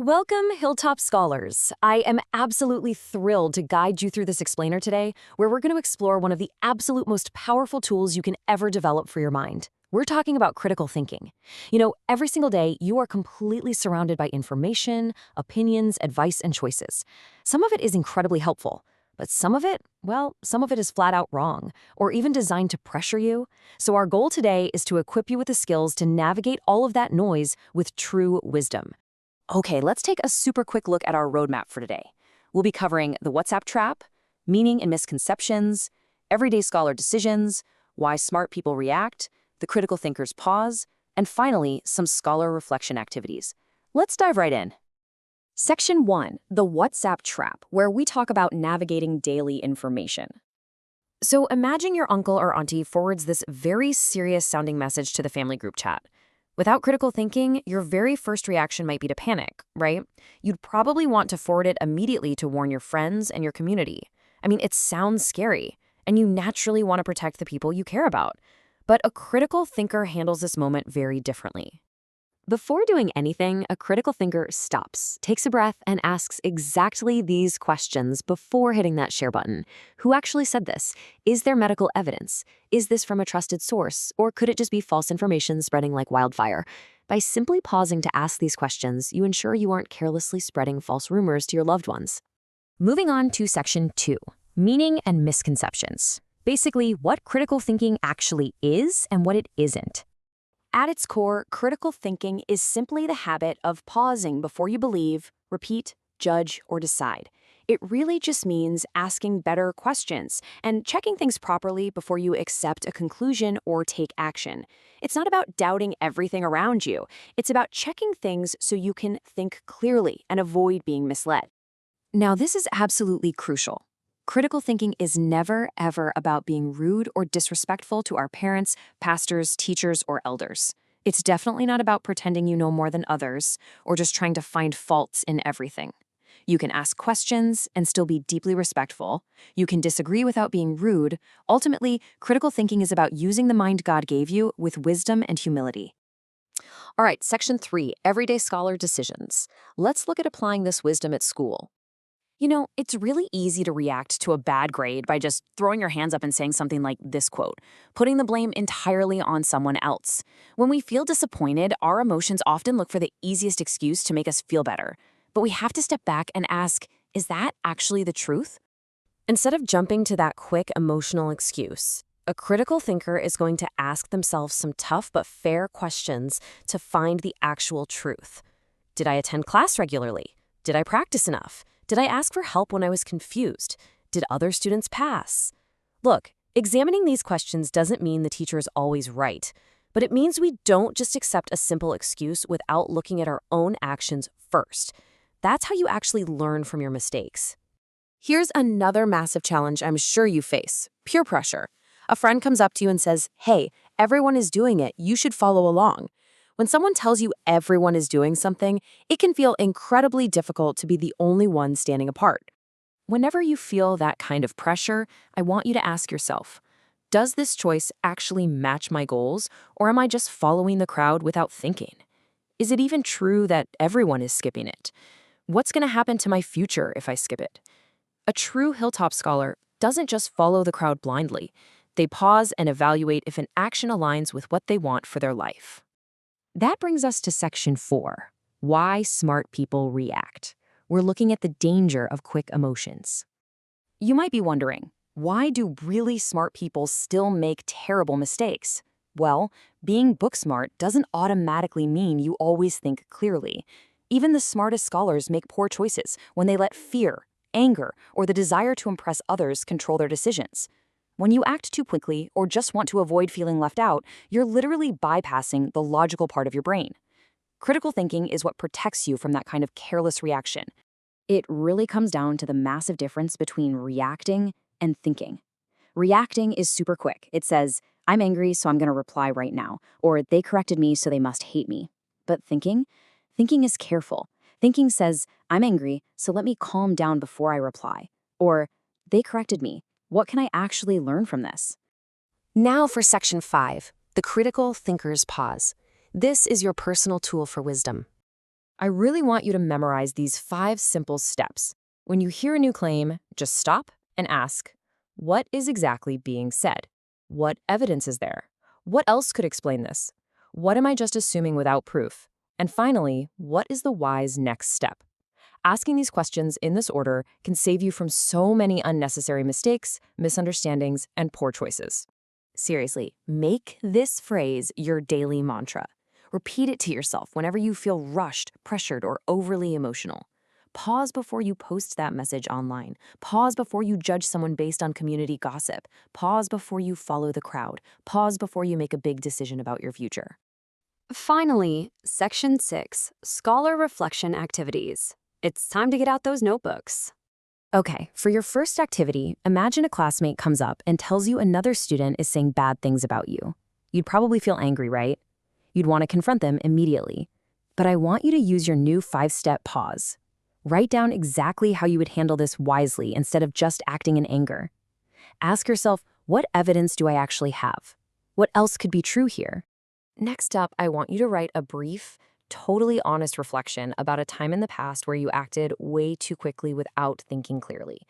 Welcome, Hilltop Scholars. I am absolutely thrilled to guide you through this explainer today, where we're going to explore one of the absolute most powerful tools you can ever develop for your mind. We're talking about critical thinking. Every single day, you are completely surrounded by information, opinions, advice, and choices. Some of it is incredibly helpful, but some of it is flat out wrong, or even designed to pressure you. So our goal today is to equip you with the skills to navigate all of that noise with true wisdom. Okay, let's take a super quick look at our roadmap for today. We'll be covering the WhatsApp trap, meaning and misconceptions, everyday scholar decisions, why smart people react, the critical thinker's pause, and finally, some scholar reflection activities. Let's dive right in. Section 1, the WhatsApp trap, where we talk about navigating daily information. So imagine your uncle or auntie forwards this very serious-sounding message to the family group chat. Without critical thinking, your very first reaction might be to panic, right? You'd probably want to forward it immediately to warn your friends and your community. It sounds scary, and you naturally want to protect the people you care about. But a critical thinker handles this moment very differently. Before doing anything, a critical thinker stops, takes a breath, and asks exactly these questions before hitting that share button. Who actually said this? Is there medical evidence? Is this from a trusted source? Or could it just be false information spreading like wildfire? By simply pausing to ask these questions, you ensure you aren't carelessly spreading false rumors to your loved ones. Moving on to Section 2, meaning and misconceptions. Basically, what critical thinking actually is and what it isn't. At its core, critical thinking is simply the habit of pausing before you believe, repeat, judge, or decide. It really just means asking better questions and checking things properly before you accept a conclusion or take action. It's not about doubting everything around you. It's about checking things so you can think clearly and avoid being misled. Now, this is absolutely crucial. Critical thinking is never, ever about being rude or disrespectful to our parents, pastors, teachers, or elders. It's definitely not about pretending you know more than others or just trying to find faults in everything. You can ask questions and still be deeply respectful. You can disagree without being rude. Ultimately, critical thinking is about using the mind God gave you with wisdom and humility. All right, Section 3, Everyday Scholar Decisions. Let's look at applying this wisdom at school. It's really easy to react to a bad grade by just throwing your hands up and saying something like this quote, putting the blame entirely on someone else. When we feel disappointed, our emotions often look for the easiest excuse to make us feel better. But we have to step back and ask, is that actually the truth? Instead of jumping to that quick emotional excuse, a critical thinker is going to ask themselves some tough but fair questions to find the actual truth. Did I attend class regularly? Did I practice enough? Did I ask for help when I was confused? Did other students pass? Look, examining these questions doesn't mean the teacher is always right, but it means we don't just accept a simple excuse without looking at our own actions first. That's how you actually learn from your mistakes. Here's another massive challenge I'm sure you face: peer pressure. A friend comes up to you and says, "Hey, everyone is doing it, you should follow along." When someone tells you everyone is doing something, it can feel incredibly difficult to be the only one standing apart. Whenever you feel that kind of pressure, I want you to ask yourself, does this choice actually match my goals, or am I just following the crowd without thinking? Is it even true that everyone is skipping it? What's going to happen to my future if I skip it? A true Hilltop scholar doesn't just follow the crowd blindly. They pause and evaluate if an action aligns with what they want for their life. That brings us to Section 4, Why Smart People React. We're looking at the danger of quick emotions. You might be wondering, why do really smart people still make terrible mistakes? Well, being book smart doesn't automatically mean you always think clearly. Even the smartest scholars make poor choices when they let fear, anger, or the desire to impress others control their decisions. When you act too quickly or just want to avoid feeling left out, you're literally bypassing the logical part of your brain. Critical thinking is what protects you from that kind of careless reaction. It really comes down to the massive difference between reacting and thinking. Reacting is super quick. It says, "I'm angry, so I'm going to reply right now," or "they corrected me, so they must hate me." But thinking is careful. Thinking says, "I'm angry, so let me calm down before I reply," or "they corrected me. What can I actually learn from this?" Now for Section 5, the critical thinker's pause. This is your personal tool for wisdom. I really want you to memorize these 5 simple steps. When you hear a new claim, just stop and ask, what is exactly being said? What evidence is there? What else could explain this? What am I just assuming without proof? And finally, what is the wise next step? Asking these questions in this order can save you from so many unnecessary mistakes, misunderstandings, and poor choices. Seriously, make this phrase your daily mantra. Repeat it to yourself whenever you feel rushed, pressured, or overly emotional. Pause before you post that message online. Pause before you judge someone based on community gossip. Pause before you follow the crowd. Pause before you make a big decision about your future. Finally, Section 6, Scholar Reflection Activities. It's time to get out those notebooks. Okay, for your first activity, imagine a classmate comes up and tells you another student is saying bad things about you. You'd probably feel angry, right? You'd want to confront them immediately. But I want you to use your new 5-step pause. Write down exactly how you would handle this wisely instead of just acting in anger. Ask yourself, what evidence do I actually have? What else could be true here? Next up, I want you to write a brief, totally honest reflection about a time in the past where you acted way too quickly without thinking clearly.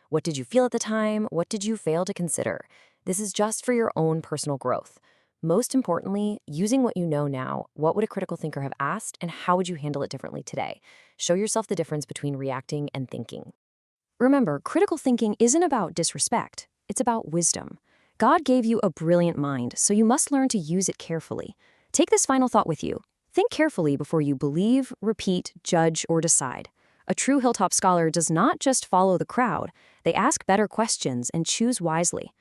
What did you feel at the time? What did you fail to consider? This is just for your own personal growth. Most importantly, using what you know now, what would a critical thinker have asked and how would you handle it differently today? Show yourself the difference between reacting and thinking. Remember, critical thinking isn't about disrespect. It's about wisdom. God gave you a brilliant mind, so you must learn to use it carefully. Take this final thought with you. Think carefully before you believe, repeat, judge, or decide. A true Hilltop scholar does not just follow the crowd. They ask better questions and choose wisely.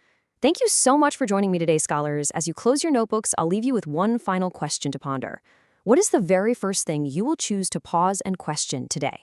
Thank you so much for joining me today, scholars. As you close your notebooks, I'll leave you with one final question to ponder. What is the very first thing you will choose to pause and question today?